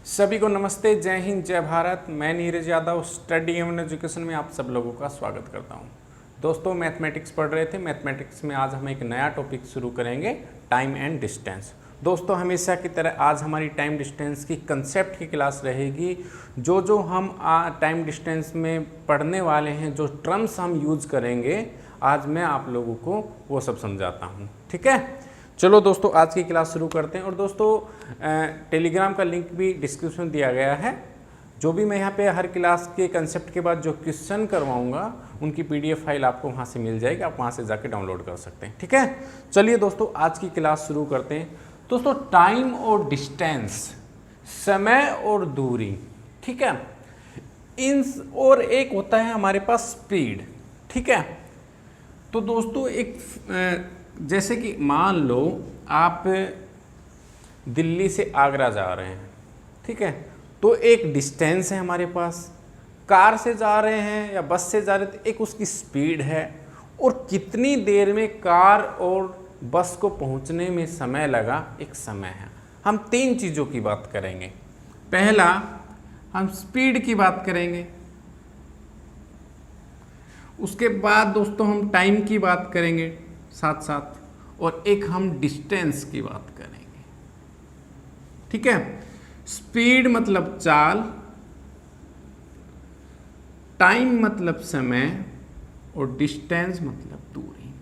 सभी को नमस्ते, जय हिंद, जय भारत। मैं नीरज यादव स्टडी एवं एजुकेशन में आप सब लोगों का स्वागत करता हूं। दोस्तों, मैथमेटिक्स पढ़ रहे थे। मैथमेटिक्स में आज हम एक नया टॉपिक शुरू करेंगे, टाइम एंड डिस्टेंस। दोस्तों, हमेशा की तरह आज हमारी टाइम डिस्टेंस की कंसेप्ट की क्लास रहेगी। जो हम टाइम डिस्टेंस में पढ़ने वाले हैं, जो टर्म्स हम यूज़ करेंगे, आज मैं आप लोगों को वो सब समझाता हूँ। ठीक है, चलो दोस्तों, आज की क्लास शुरू करते हैं। और दोस्तों, टेलीग्राम का लिंक भी डिस्क्रिप्शन में दिया गया है। जो भी मैं यहाँ पे हर क्लास के कंसेप्ट के बाद जो क्वेश्चन करवाऊँगा, उनकी PDF फाइल आपको वहाँ से मिल जाएगी। आप वहाँ से जाके डाउनलोड कर सकते हैं। ठीक है, चलिए दोस्तों, आज की क्लास शुरू करते हैं। दोस्तों, टाइम और डिस्टेंस, समय और दूरी, ठीक है, इन और एक होता है हमारे पास स्पीड। ठीक है, तो दोस्तों एक जैसे कि मान लो आप दिल्ली से आगरा जा रहे हैं। ठीक है, तो एक डिस्टेंस है हमारे पास। कार से जा रहे हैं या बस से जा रहे हैं तो एक उसकी स्पीड है, और कितनी देर में कार और बस को पहुंचने में समय लगा, एक समय है। हम तीन चीज़ों की बात करेंगे। पहला, हम स्पीड की बात करेंगे। उसके बाद दोस्तों हम टाइम की बात करेंगे साथ साथ, और एक हम डिस्टेंस की बात करेंगे। ठीक है, स्पीड मतलब चाल, टाइम मतलब समय, और डिस्टेंस मतलब दूरी।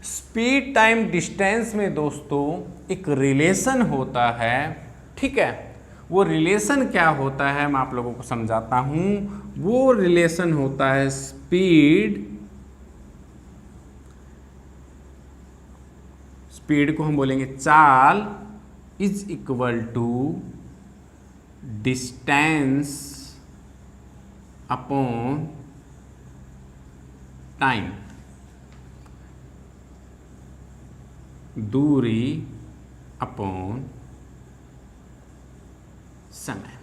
स्पीड, टाइम, डिस्टेंस में दोस्तों एक रिलेशन होता है। ठीक है, वो रिलेशन क्या होता है मैं आप लोगों को समझाता हूं। वो रिलेशन होता है स्पीड को हम बोलेंगे चाल is equal to distance upon time, दूरी अपॉन समय।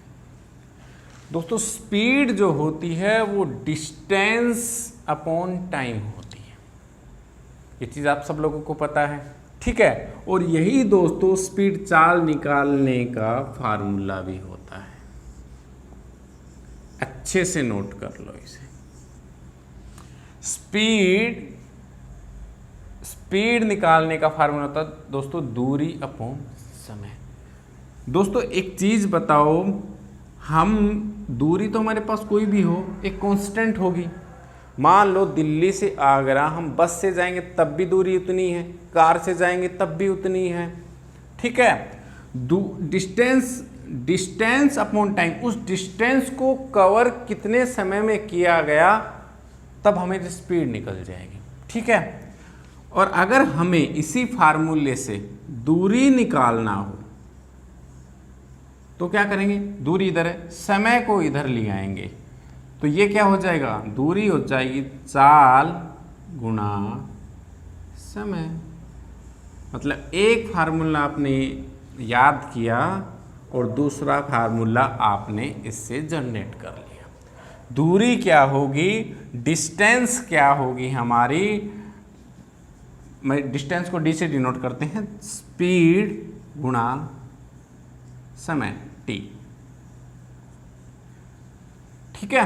दोस्तों, स्पीड जो होती है वो डिस्टेंस अपॉन टाइम होती है। ये चीज़ आप सब लोगों को पता है। ठीक है, और यही दोस्तों स्पीड चाल निकालने का फार्मूला भी होता है। अच्छे से नोट कर लो इसे। स्पीड निकालने का फार्मूला होता है दोस्तों दूरी अपॉन समय। दोस्तों, एक चीज बताओ, हम दूरी तो हमारे पास कोई भी हो, एक कांस्टेंट होगी। मान लो दिल्ली से आगरा हम बस से जाएंगे तब भी दूरी उतनी है, कार से जाएंगे तब भी उतनी है। ठीक है, डिस्टेंस अपॉन टाइम, उस डिस्टेंस को कवर कितने समय में किया गया, तब हमें स्पीड निकल जाएगी। ठीक है, और अगर हमें इसी फार्मूले से दूरी निकालना हो तो क्या करेंगे, दूरी इधर है, समय को इधर ले आएंगे, तो ये क्या हो जाएगा, दूरी हो जाएगी चाल गुणा समय। मतलब एक फार्मूला आपने याद किया और दूसरा फार्मूला आपने इससे जनरेट कर लिया। दूरी क्या होगी, डिस्टेंस क्या होगी हमारी, मैं डिस्टेंस को डी से डिनोट करते हैं, स्पीड गुणा समय टी। ठीक है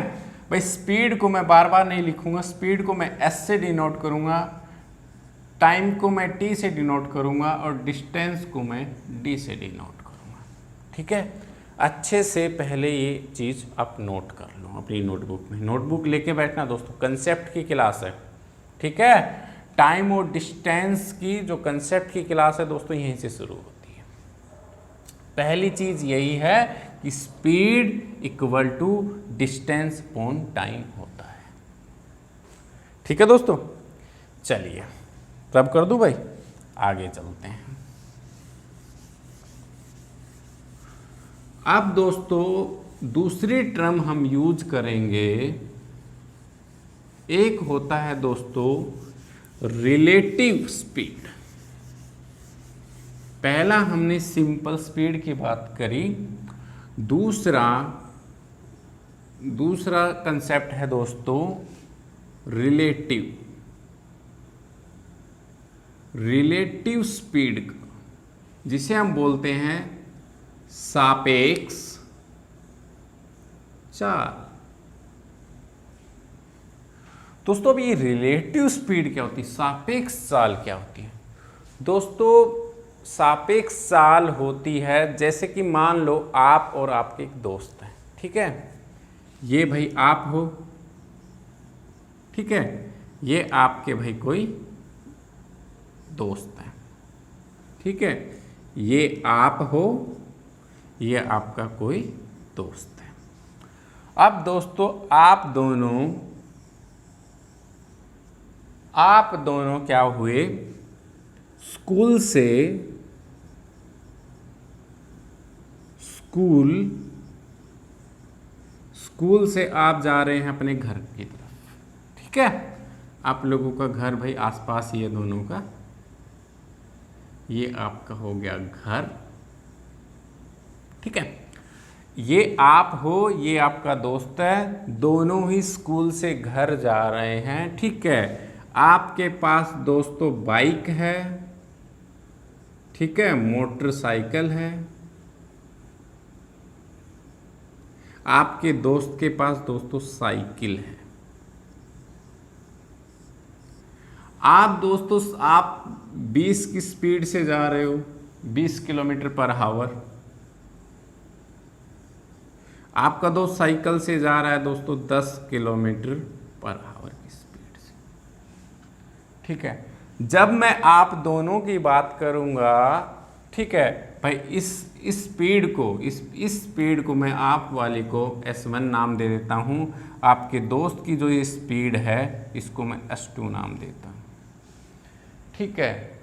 भाई, स्पीड को मैं बार बार नहीं लिखूंगा, स्पीड को मैं एस से डिनोट करूंगा, टाइम को मैं टी से डिनोट करूंगा, और डिस्टेंस को मैं डी से डिनोट करूंगा। ठीक है, अच्छे से पहले ये चीज़ आप नोट कर लो अपनी नोटबुक में। नोटबुक लेके बैठना दोस्तों, कंसेप्ट की क्लास है। ठीक है, टाइम और डिस्टेंस की जो कंसेप्ट की क्लास है दोस्तों, यहीं से शुरू होती है। पहली चीज़ यही है कि speed equal to distance upon time होता है। ठीक है दोस्तों, चलिए रब कर दूं भाई, आगे चलते हैं। अब दोस्तों दूसरी टर्म हम यूज करेंगे, एक होता है दोस्तों रिलेटिव स्पीड। पहला हमने सिंपल स्पीड की बात करी, दूसरा कंसेप्ट है दोस्तों रिलेटिव स्पीड, जिसे हम बोलते हैं सापेक्ष चाल। दोस्तों अब ये रिलेटिव स्पीड क्या होती है, सापेक्ष चाल क्या होती है? दोस्तों सापेक्ष चाल होती है, जैसे कि मान लो आप और आपके एक दोस्त हैं, ठीक है, ये भाई आप हो, ठीक है, ये आपके भाई कोई दोस्त है, ठीक है, ये आप हो, ये आपका कोई दोस्त है। अब दोस्तों आप दोनों क्या हुए, स्कूल से आप जा रहे हैं अपने घर की तरफ, ठीक है, आप लोगों का घर भाई आसपास ही है दोनों का, ये आपका हो गया घर, ठीक है, ये आप हो, ये आपका दोस्त है, दोनों ही स्कूल से घर जा रहे हैं, ठीक है, आपके पास दोस्तों बाइक है, ठीक है, मोटरसाइकिल है, आपके दोस्त के पास दोस्तों साइकिल है। आप 20 की स्पीड से जा रहे हो, 20 किलोमीटर पर आवर। आपका दोस्त साइकिल से जा रहा है दोस्तों 10 किलोमीटर पर आवर की स्पीड से, ठीक है। जब मैं आप दोनों की बात करूंगा, ठीक है भाई, इस स्पीड को मैं आप वाली को S1 नाम दे देता हूं, आपके दोस्त की जो ये स्पीड है इसको मैं S2 नाम देता हूं, ठीक है।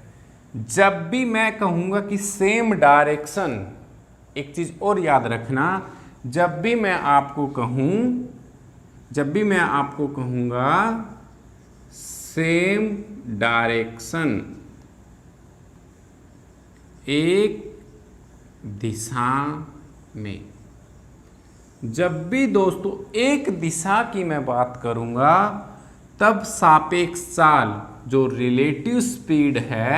जब भी मैं कहूंगा कि सेम डायरेक्शन, एक चीज और याद रखना, जब भी मैं आपको कहूंगा सेम डायरेक्शन, एक दिशा में, जब भी दोस्तों एक दिशा की मैं बात करूंगा, तब सापेक्ष चाल जो रिलेटिव स्पीड है,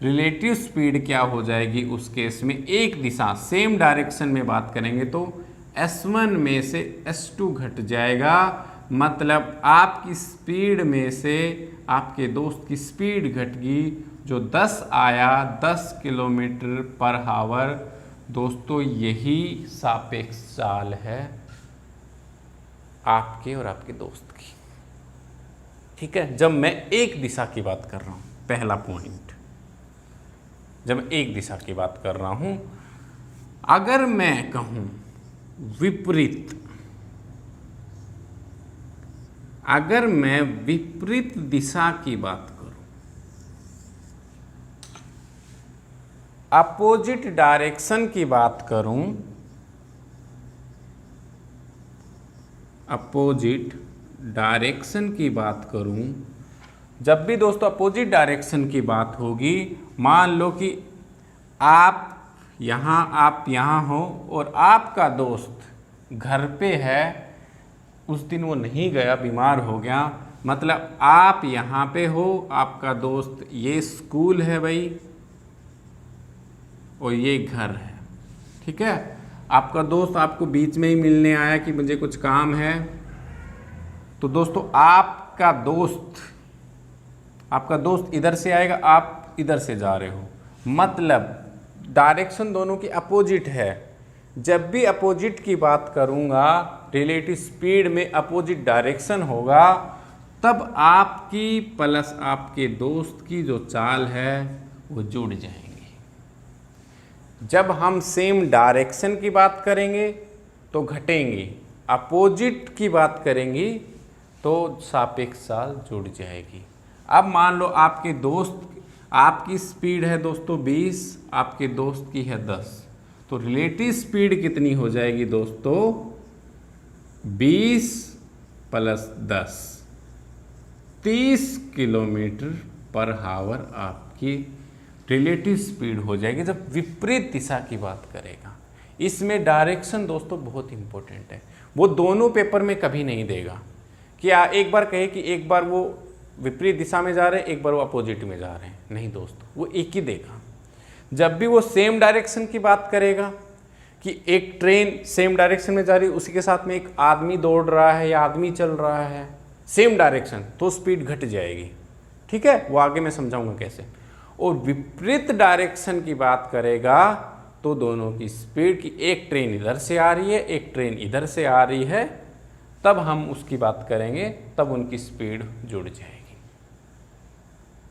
रिलेटिव स्पीड क्या हो जाएगी उस केस में, एक दिशा सेम डायरेक्शन में बात करेंगे तो S1 में से S2 घट जाएगा, मतलब आपकी स्पीड में से आपके दोस्त की स्पीड घट गई, जो 10 आया 10 किलोमीटर पर आवर। दोस्तों यही सापेक्ष चाल है आपके और आपके दोस्त की, ठीक है। जब मैं एक दिशा की बात कर रहा हूं, पहला पॉइंट, जब मैं एक दिशा की बात कर रहा हूं, अगर मैं कहूं विपरीत, अगर मैं विपरीत दिशा की बात करूं, अपोजिट डायरेक्शन की बात करूं, अपोजिट डायरेक्शन की बात करूं, जब भी दोस्तों अपोजिट डायरेक्शन की बात होगी, मान लो कि आप यहाँ हो और आपका दोस्त घर पे है, उस दिन वो नहीं गया, बीमार हो गया, मतलब आप यहाँ पे हो, आपका दोस्त, ये स्कूल है भाई और ये घर है, ठीक है। आपका दोस्त आपको बीच में ही मिलने आया कि मुझे कुछ काम है, तो दोस्तों आपका दोस्त इधर से आएगा, आप इधर से जा रहे हो, मतलब डायरेक्शन दोनों की अपोजिट है। जब भी अपोजिट की बात करूंगा, रिलेटिव स्पीड में अपोजिट डायरेक्शन होगा, तब आपकी प्लस आपके दोस्त की जो चाल है वो जुड़ जाएंगे। जब हम सेम डायरेक्शन की बात करेंगे तो घटेंगी, अपोजिट की बात करेंगी तो सापेक्ष चाल जुड़ जाएगी। अब मान लो आपके दोस्त, आपकी स्पीड है दोस्तों 20, आपके दोस्त की है 10, तो रिलेटिव स्पीड कितनी हो जाएगी दोस्तों, 20 प्लस 10, 30 किलोमीटर पर आवर आपकी रिलेटिव स्पीड हो जाएगी जब विपरीत दिशा की बात करेगा। इसमें डायरेक्शन दोस्तों बहुत इंपॉर्टेंट है, वो दोनों पेपर में कभी नहीं देगा कि एक बार कहे कि एक बार वो विपरीत दिशा में जा रहे हैं, एक बार वो अपोजिट में जा रहे हैं, नहीं दोस्तों, वो एक ही देगा। जब भी वो सेम डायरेक्शन की बात करेगा, कि एक ट्रेन सेम डायरेक्शन में जा रही है, उसी के साथ में एक आदमी दौड़ रहा है या आदमी चल रहा है सेम डायरेक्शन, तो स्पीड घट जाएगी। ठीक है, वो आगे मैं समझाऊंगा कैसे। और विपरीत डायरेक्शन की बात करेगा तो दोनों की स्पीड की, एक ट्रेन इधर से आ रही है, एक ट्रेन इधर से आ रही है, तब हम उसकी बात करेंगे, तब उनकी स्पीड जुड़ जाएगी।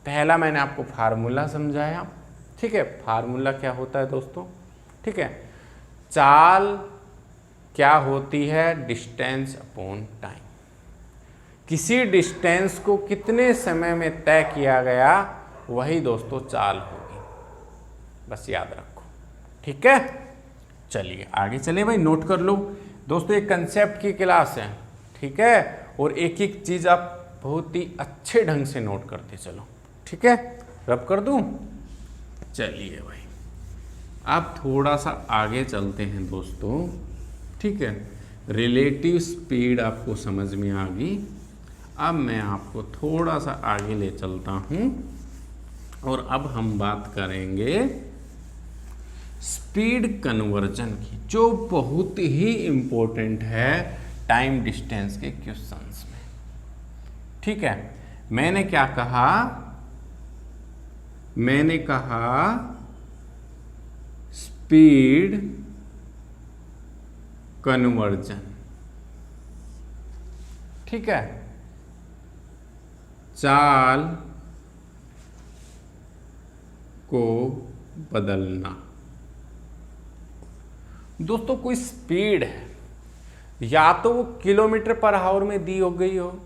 पहला मैंने आपको फार्मूला समझाया। ठीक है, फार्मूला क्या होता है दोस्तों? ठीक है, चाल क्या होती है? Distance upon time. किसी डिस्टेंस को कितने समय में तय किया गया, वही दोस्तों चाल होगी, बस याद रखो। ठीक है, चलिए आगे चले भाई, नोट कर लो दोस्तों, एक कंसेप्ट की क्लास है। ठीक है, और एक एक चीज आप बहुत ही अच्छे ढंग से नोट करते चलो। ठीक है, रब कर दूं? चलिए भाई, अब थोड़ा सा आगे चलते हैं दोस्तों। ठीक है, रिलेटिव स्पीड आपको समझ में आ गई। अब मैं आपको थोड़ा सा आगे ले चलता हूं और अब हम बात करेंगे स्पीड कन्वर्जन की, जो बहुत ही इंपॉर्टेंट है टाइम डिस्टेंस के क्वेश्चंस में। ठीक है, मैंने क्या कहा? मैंने कहा स्पीड कन्वर्जन। ठीक है, चाल को बदलना। दोस्तों कोई स्पीड है, या तो वो किलोमीटर पर आवर में दी हो गई हो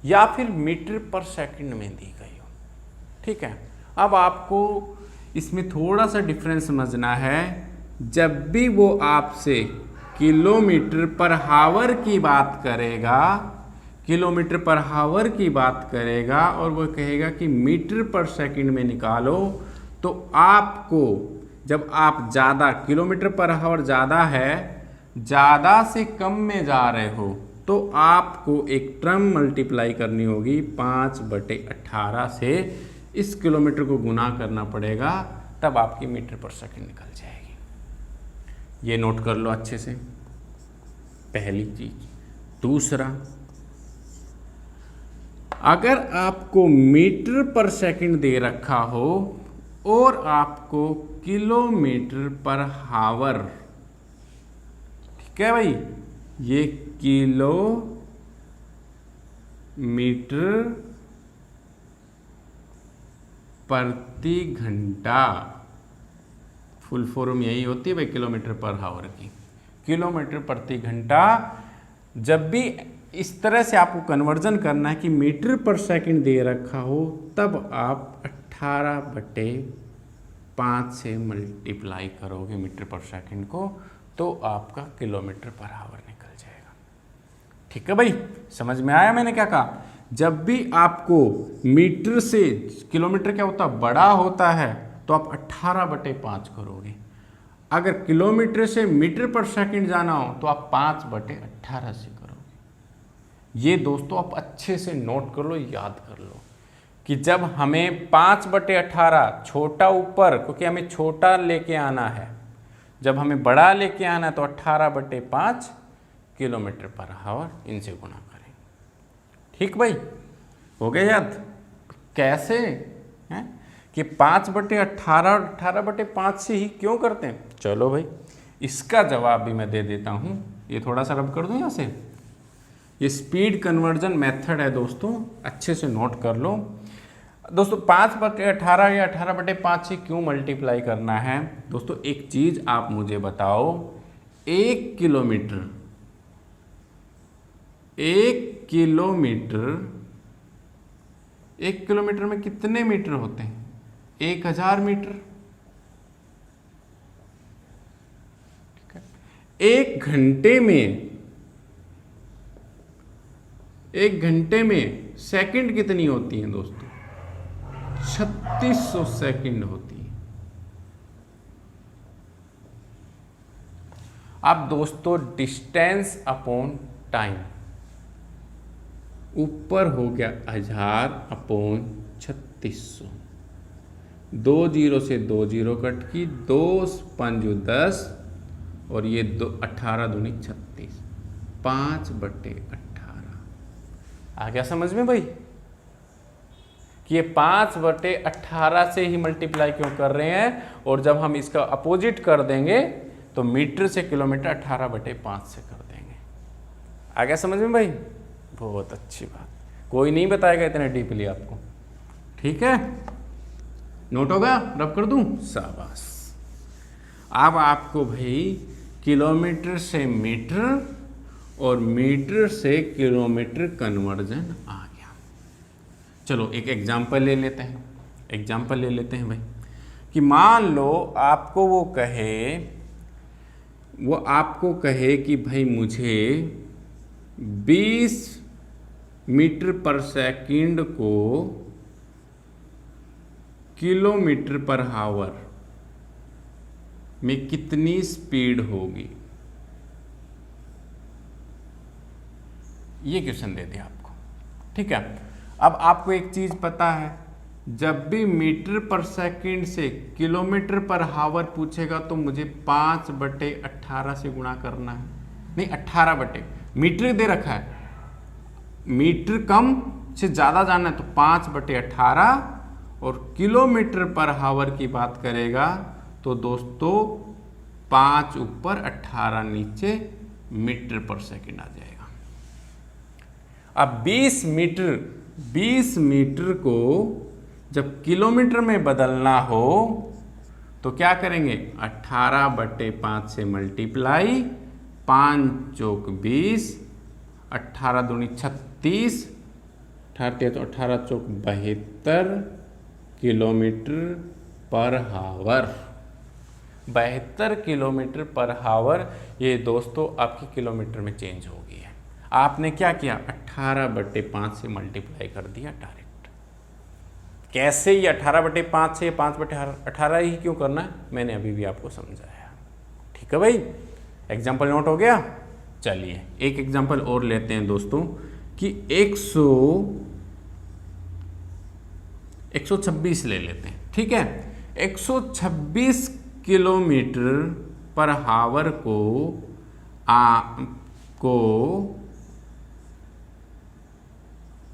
या फिर मीटर पर सेकंड में दी गई हो। ठीक है, अब आपको इसमें थोड़ा सा डिफरेंस समझना है। जब भी वो आपसे किलोमीटर पर आवर की बात करेगा, किलोमीटर पर आवर की बात करेगा और वो कहेगा कि मीटर पर सेकंड में निकालो, तो आपको जब आप ज़्यादा, किलोमीटर पर आवर ज़्यादा है, ज़्यादा से कम में जा रहे हो, तो आपको एक टर्म मल्टीप्लाई करनी होगी 5/18 से, इस किलोमीटर को गुना करना पड़ेगा, तब आपकी मीटर पर सेकंड निकल जाएगी। ये नोट कर लो अच्छे से, पहली चीज। दूसरा, अगर आपको मीटर पर सेकंड दे रखा हो और आपको किलोमीटर पर आवर, ठीक है भाई, ये किलो मीटर प्रति घंटा, फुल फॉर्म यही होती है भाई किलोमीटर पर आवर की, किलोमीटर प्रति घंटा। जब भी इस तरह से आपको कन्वर्जन करना है कि मीटर पर सेकंड दे रखा हो, तब आप 18/5 से मल्टीप्लाई करोगे मीटर पर सेकंड को, तो आपका किलोमीटर पर आवर निकल जाएगा। ठीक है भाई, समझ में आया मैंने क्या कहा? जब भी आपको मीटर से, किलोमीटर क्या होता है, बड़ा होता है, तो आप 18/5 करोगे। अगर किलोमीटर से मीटर पर सेकंड जाना हो तो आप 5/18 से करोगे। ये दोस्तों आप अच्छे से नोट कर लो, याद कर लो कि जब हमें 5/18 छोटा ऊपर, क्योंकि हमें छोटा लेके आना है, जब हमें बड़ा लेके आना है तो 18/5 किलोमीटर पर आवर, इनसे गुणा करें। ठीक भाई, हो गया याद? कैसे हैं कि 5/18 और 18/5 से ही क्यों करते हैं? चलो भाई, इसका जवाब भी मैं दे देता हूं। ये थोड़ा सा रब कर दूं यहाँ से। ये स्पीड कन्वर्जन मेथड है दोस्तों, अच्छे से नोट कर लो दोस्तों। 5/18 या 18/5 से क्यों मल्टीप्लाई करना है? दोस्तों एक चीज आप मुझे बताओ, 1 किलोमीटर, 1 किलोमीटर में कितने मीटर होते हैं? 1000 मीटर। ठीक है, 1 घंटे में सेकंड कितनी होती हैं दोस्तों? 3600 सेकंड होती है। अब दोस्तों डिस्टेंस अपॉन टाइम, ऊपर हो गया 1000/3600, 2 0 से 2 0 कट की, 2 5 10, और ये 18 दूनी 36, 5/18। आ गया समझ में भाई कि ये 5/18 से ही मल्टीप्लाई क्यों कर रहे हैं, और जब हम इसका अपोजिट कर देंगे तो मीटर से किलोमीटर 18/5 से कर देंगे। आ गया समझ में भाई? बहुत अच्छी बात, कोई नहीं बताएगा इतने डीपली आपको। ठीक है, नोट होगा, रब कर दूं, शाबाश। अब आपको भाई किलोमीटर से मीटर और मीटर से किलोमीटर कन्वर्जन आ गया। चलो एक एग्जांपल ले लेते हैं, भाई कि मान लो आपको वो आपको कहे कि भाई मुझे 20 मीटर पर सेकंड को किलोमीटर पर आवर में कितनी स्पीड होगी, ये क्वेश्चन दे दिया आपको। ठीक है, अब आपको एक चीज पता है, जब भी मीटर पर सेकंड से किलोमीटर पर आवर पूछेगा तो मुझे 5/18 से गुणा करना है। नहीं, 18 मीटर दे रखा है, मीटर कम से ज़्यादा जानना है तो 5/18, और किलोमीटर पर आवर की बात करेगा तो दोस्तों 5 ऊपर 18 नीचे मीटर पर सेकंड आ जाएगा। अब 20 मीटर को जब किलोमीटर में बदलना हो तो क्या करेंगे, 18/5 से मल्टीप्लाई, 5 चौक 20, 18 दूनी 36, 18 चौक 72 kilometre per hour. 72 kilometre per hour ये दोस्तों आपकी किलोमीटर में चेंज हो गई है। आपने क्या किया, 18/5 से मल्टीप्लाई कर दिया डायरेक्ट। कैसे ये 18/5 से 5/18 ही क्यों करना है, मैंने अभी भी आपको समझाया। ठीक है भाई, एग्जाम्पल नोट हो गया। चलिए एक एग्जाम्पल और लेते हैं दोस्तों कि 126 ले लेते हैं। ठीक है, 126 किलोमीटर पर आवर को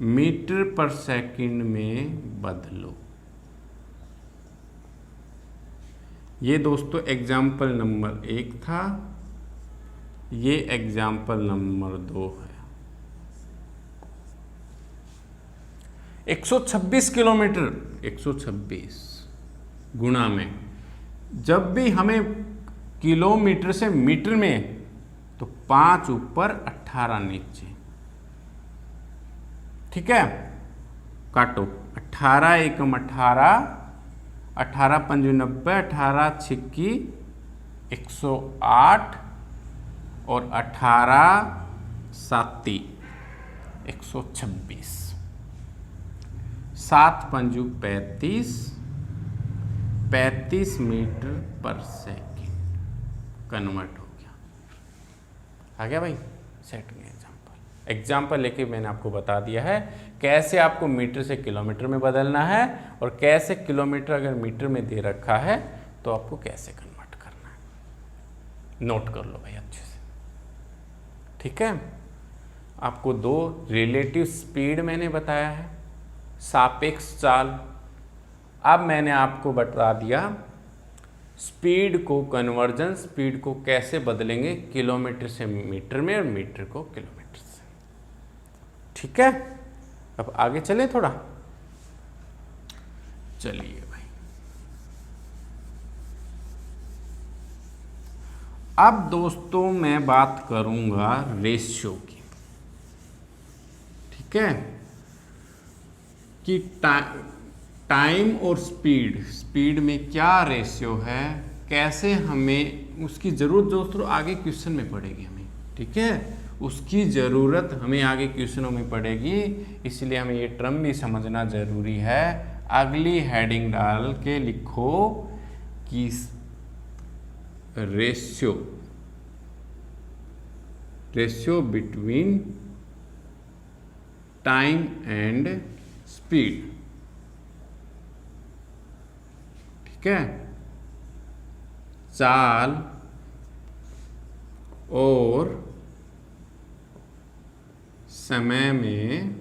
मीटर पर सेकंड में बदलो। ये दोस्तों एग्जाम्पल नंबर 1 था, ये एग्जाम्पल नंबर 2 है। 126 किलोमीटर, 126 गुणा में, जब भी हमें किलोमीटर से मीटर में तो 5 ऊपर 18 नीचे। ठीक है, काटो, 18 एकम 18, 18 पंजू 90, 18 छिक्की 108 और 18 साती 126, 7 पंजू 35, 35 मीटर पर सेकंड कन्वर्ट हो गया। आ गया भाई, सेट में एग्जाम्पल लेके मैंने आपको बता दिया है कैसे आपको मीटर से किलोमीटर में बदलना है, और कैसे किलोमीटर अगर मीटर में दे रखा है तो आपको कैसे कन्वर्ट करना है। नोट कर लो भाई अच्छे से। ठीक है, आपको 2 रिलेटिव स्पीड मैंने बताया है, सापेक्ष चाल। अब मैंने आपको बता दिया स्पीड को, कन्वर्जन स्पीड को कैसे बदलेंगे किलोमीटर से मीटर में और मीटर को किलोमीटर से। ठीक है, अब आगे चलें थोड़ा। चलिए भाई, अब दोस्तों मैं बात करूंगा रेशियो की। ठीक है, कि टाइम और स्पीड में क्या रेशियो है, कैसे हमें उसकी ज़रूरत दोस्तों आगे क्वेश्चन में पड़ेगी हमें। ठीक है, उसकी ज़रूरत हमें आगे क्वेश्चनों में पड़ेगी, इसलिए हमें ये टर्म भी समझना ज़रूरी है। अगली हेडिंग डाल के लिखो कि ratio between time and speed. ठीक है, चाल और समय में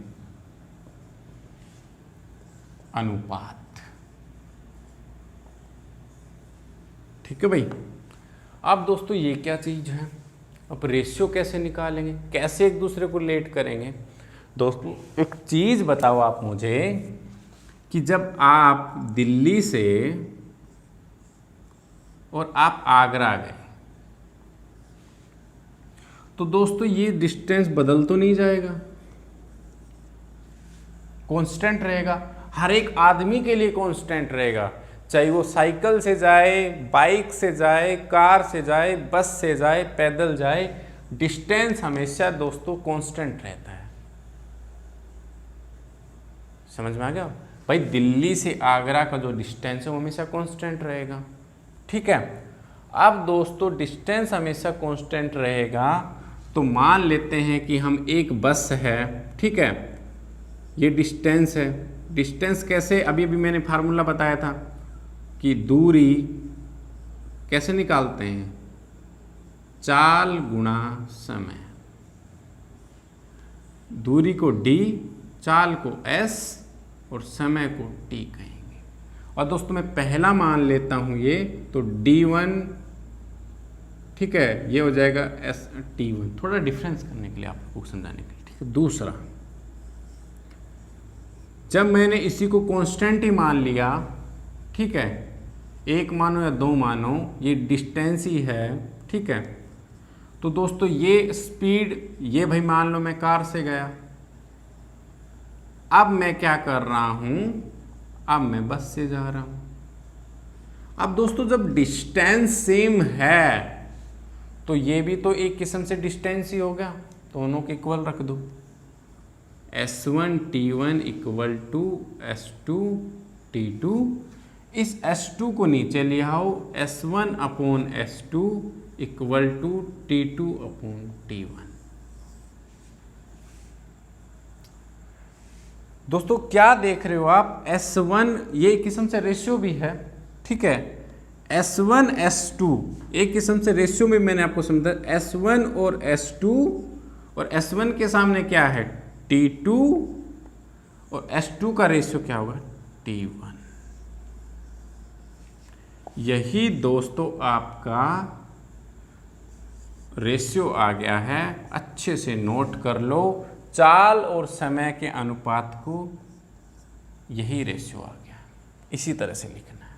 अनुपात। ठीक है भाई। अब दोस्तों ये क्या चीज है, अब रेशियो कैसे निकालेंगे, कैसे एक दूसरे को रिलेट करेंगे। दोस्तों एक चीज बताओ आप मुझे कि जब आप दिल्ली से और आप आगरा गए तो दोस्तों ये डिस्टेंस बदल तो नहीं जाएगा, कांस्टेंट रहेगा, हर एक आदमी के लिए कांस्टेंट रहेगा, चाहे वो साइकिल से जाए, बाइक से जाए, कार से जाए, बस से जाए, पैदल जाए, डिस्टेंस हमेशा दोस्तों कांस्टेंट रहता है। समझ में आ गया भाई, दिल्ली से आगरा का जो डिस्टेंस है वो हमेशा कांस्टेंट रहेगा। ठीक है, अब दोस्तों डिस्टेंस हमेशा कांस्टेंट रहेगा तो मान लेते हैं कि हम एक बस है, ठीक है, ये डिस्टेंस है। डिस्टेंस कैसे, अभी मैंने फार्मूला बताया था कि दूरी कैसे निकालते हैं, चाल गुणा समय। दूरी को d, चाल को s और समय को t कहेंगे। और दोस्तों मैं पहला मान लेता हूं ये, तो d1, ठीक है, ये हो जाएगा t1, थोड़ा डिफरेंस करने के लिए, आपको समझाने के लिए। ठीक है, दूसरा, जब मैंने इसी को कांस्टेंट ही मान लिया, ठीक है, एक मानो या दो मानो, ये डिस्टेंस ही है, ठीक है, तो दोस्तों ये स्पीड, ये भाई मान लो मैं कार से गया, अब मैं क्या कर रहा हूं, अब मैं बस से जा रहा हूं। अब दोस्तों जब डिस्टेंस सेम है तो ये भी तो एक किस्म से डिस्टेंस ही होगा, दोनों के इक्वल रख दो, S1 T1 equal to S2 T2। इस S2 को नीचे ले आओ, S1 upon S2 equal to T2 upon T1। दोस्तों क्या देख रहे हो आप, S1 ये एक किस्म से रेशियो भी है, ठीक है, S1 S2 एक किस्म से रेशियो में मैंने आपको समझा, S1 और S2, और S1 के सामने क्या है T2 और S2 का रेशियो क्या होगा T1। यही दोस्तों आपका रेशियो आ गया है, अच्छे से नोट कर लो, चाल और समय के अनुपात को यही रेशियो आ गया, इसी तरह से लिखना है।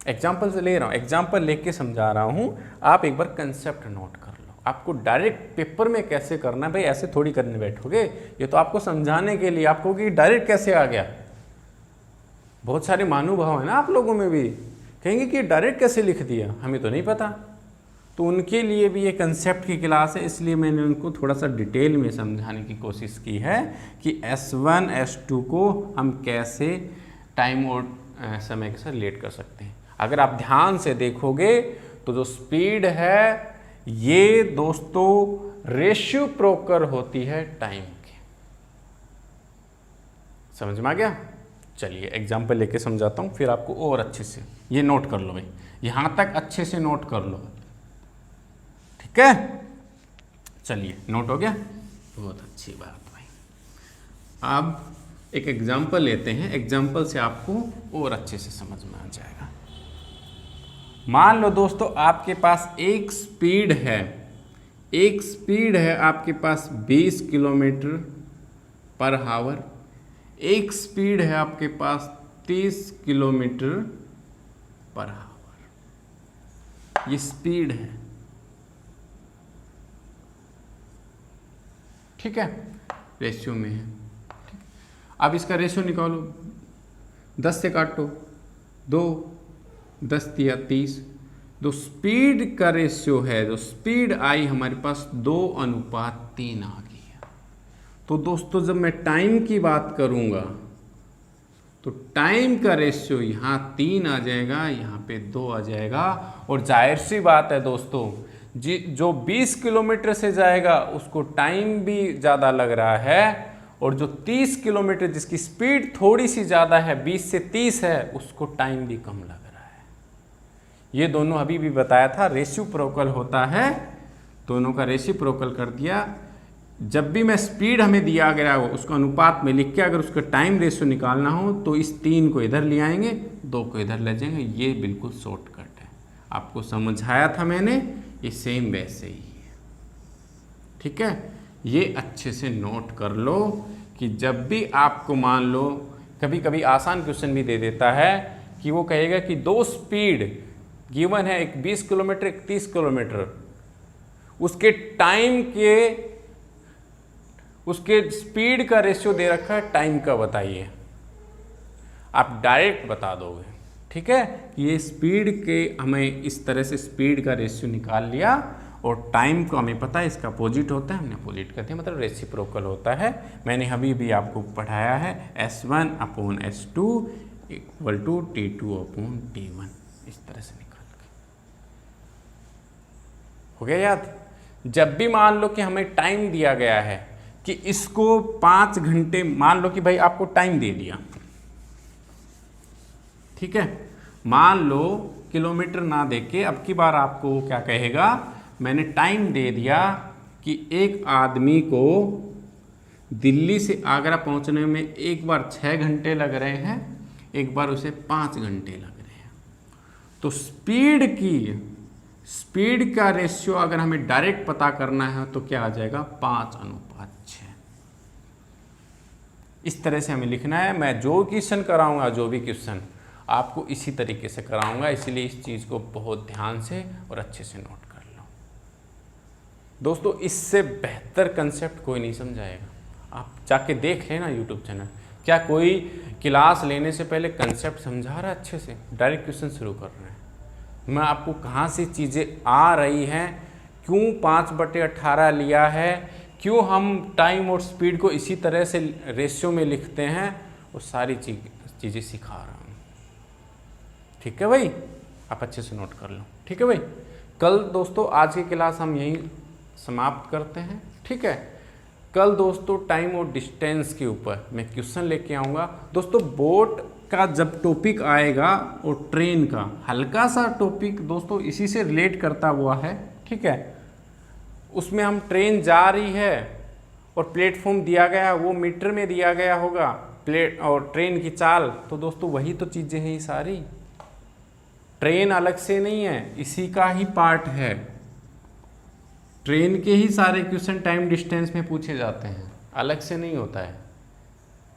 एग्जाम्पल से ले रहा हूँ, एग्जाम्पल लेके समझा रहा हूँ, आप एक बार कंसेप्ट नोट कर लो। आपको डायरेक्ट पेपर में कैसे करना है भाई, ऐसे थोड़ी करने बैठोगे, ये तो आपको समझाने के लिए, आपको कि डायरेक्ट कैसे आ गया। बहुत सारे महानुभाव है ना आप लोगों में भी, कहेंगे कि डायरेक्ट कैसे लिख दिया, हमें तो नहीं पता, तो उनके लिए भी ये कंसेप्ट की क्लास है, इसलिए मैंने उनको थोड़ा सा डिटेल में समझाने की कोशिश की है कि S1 S2 को हम कैसे टाइम और समय के साथ रिलेट कर सकते हैं। अगर आप ध्यान से देखोगे तो जो स्पीड है ये दोस्तों रेशियो प्रोकर होती है टाइम के। समझ में आ गया? चलिए एग्जाम्पल लेके समझाता हूँ, फिर आपको और अच्छे से ये नोट कर लो भाई, यहाँ तक अच्छे से नोट कर लो, ठीक है। चलिए नोट हो गया, बहुत अच्छी बात भाई। अब एक एग्जाम्पल लेते हैं, एग्जाम्पल से आपको और अच्छे से समझ में आ जाएगा। मान लो दोस्तों आपके पास एक स्पीड है आपके पास 20 किलोमीटर पर आवर, एक स्पीड है आपके पास 30 किलोमीटर पर आवर। ये स्पीड है, ठीक है, रेशियो में है। अब इसका रेशियो निकालो, 10 से काटो 2, 10 या 30, जो स्पीड का रेशियो है, जो स्पीड आई हमारे पास 2:3 आ गई है। तो दोस्तों जब मैं टाइम की बात करूंगा तो टाइम का रेशियो यहाँ 3 आ जाएगा, यहाँ पे 2 आ जाएगा। और जाहिर सी बात है दोस्तों, जो 20 किलोमीटर से जाएगा उसको टाइम भी ज़्यादा लग रहा है, और जो 30 किलोमीटर जिसकी स्पीड थोड़ी सी ज़्यादा है, 20 से 30 है, उसको टाइम भी कम लग रहा है। ये दोनों अभी भी बताया था, रेशिप्रोकल होता है दोनों का रेसिप्रोकल कर दिया। जब भी मैं स्पीड हमें दिया गया हो उसको अनुपात में लिख के अगर उसका टाइम रेशियो निकालना हो तो इस 3 को इधर ले आएंगे, 2 को इधर ले जाएंगे। ये बिल्कुल शॉर्टकट है, आपको समझाया था मैंने, ये सेम वैसे ही है। ठीक है, ये अच्छे से नोट कर लो कि जब भी आपको मान लो कभी कभी आसान क्वेश्चन भी दे देता है कि वो कहेगा कि 2 स्पीड गिवन है, एक 20 किलोमीटर एक 30 किलोमीटर, उसके टाइम के उसके स्पीड का रेशियो दे रखा है, टाइम का बताइए। आप डायरेक्ट बता दोगे। ठीक है, ये स्पीड के हमें इस तरह से स्पीड का रेशियो निकाल लिया और टाइम को हमें पता है इसका अपोजिट होता है, हमने अपोजिट कर दिया, मतलब रेसिप्रोकल होता है। मैंने अभी भी आपको पढ़ाया है S1/S2 = T2/T1, इस तरह से निकाल के। हो गया याद? जब भी मान लो कि हमें टाइम दिया गया है कि इसको 5 घंटे, मान लो कि भाई आपको टाइम दे दिया, ठीक है, मान लो किलोमीटर ना देके अब की बार आपको वो क्या कहेगा, मैंने टाइम दे दिया कि एक आदमी को दिल्ली से आगरा पहुंचने में एक बार 6 घंटे लग रहे हैं, एक बार उसे 5 घंटे लग रहे हैं। तो स्पीड का रेशियो अगर हमें डायरेक्ट पता करना है तो क्या आ जाएगा, 5:6। इस तरह से हमें लिखना है। मैं जो क्वेश्चन कराऊंगा, जो भी क्वेश्चन आपको इसी तरीके से कराऊंगा, इसलिए इस चीज़ को बहुत ध्यान से और अच्छे से नोट कर लो दोस्तों। इससे बेहतर कंसेप्ट कोई नहीं समझाएगा। आप जाके देख लेना यूट्यूब चैनल, क्या कोई क्लास लेने से पहले कंसेप्ट समझा रहा है अच्छे से, डायरेक्ट क्वेश्चन शुरू कर रहे हैं। मैं आपको कहाँ से चीज़ें आ रही हैं, क्यों 5/18 लिया है, क्यों हम टाइम और स्पीड को इसी तरह से रेशियो में लिखते हैं, वो सारी चीज़ें सिखा रहा हूँ। ठीक है भाई, आप अच्छे से नोट कर लो। ठीक है भाई, कल दोस्तों आज की क्लास हम यहीं समाप्त करते हैं। ठीक है, कल दोस्तों टाइम और डिस्टेंस के ऊपर मैं क्वेश्चन लेके आऊँगा। दोस्तों बोट का जब टॉपिक आएगा और ट्रेन का हल्का सा टॉपिक दोस्तों इसी से रिलेट करता हुआ है। ठीक है, उसमें हम ट्रेन जा रही है और प्लेटफॉर्म दिया गया है, वो मीटर में दिया गया होगा, प्लेट और ट्रेन की चाल, तो दोस्तों वही तो चीज़ें हैं ये सारी। ट्रेन अलग से नहीं है, इसी का ही पार्ट है। ट्रेन के ही सारे क्वेश्चन टाइम डिस्टेंस में पूछे जाते हैं, अलग से नहीं होता है।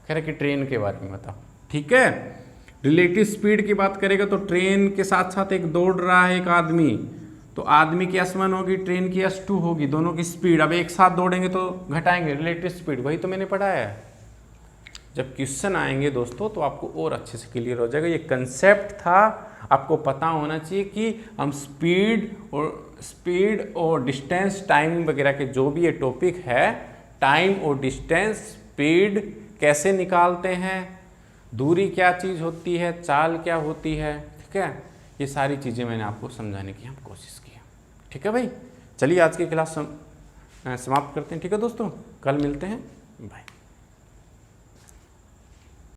खैर कि ट्रेन के बारे में बताओ। ठीक है, रिलेटिव स्पीड की बात करेगा तो ट्रेन के साथ साथ एक दौड़ रहा है एक आदमी, तो आदमी की S1 होगी, ट्रेन की S2 होगी, दोनों की स्पीड अब एक साथ दौड़ेंगे तो घटाएंगे रिलेटिव स्पीड, वही तो मैंने पढ़ाया है। जब क्वेश्चन आएंगे दोस्तों तो आपको और अच्छे से क्लियर हो जाएगा। ये कंसेप्ट था, आपको पता होना चाहिए कि हम स्पीड और डिस्टेंस, टाइम वगैरह के जो भी ये टॉपिक है, टाइम और डिस्टेंस, स्पीड कैसे निकालते हैं, दूरी क्या चीज़ होती है, चाल क्या होती है। ठीक है, ये सारी चीज़ें मैंने आपको समझाने की हम कोशिश की। ठीक है भाई, चलिए आज की क्लास समाप्त करते हैं। ठीक है दोस्तों, कल मिलते हैं, बाय।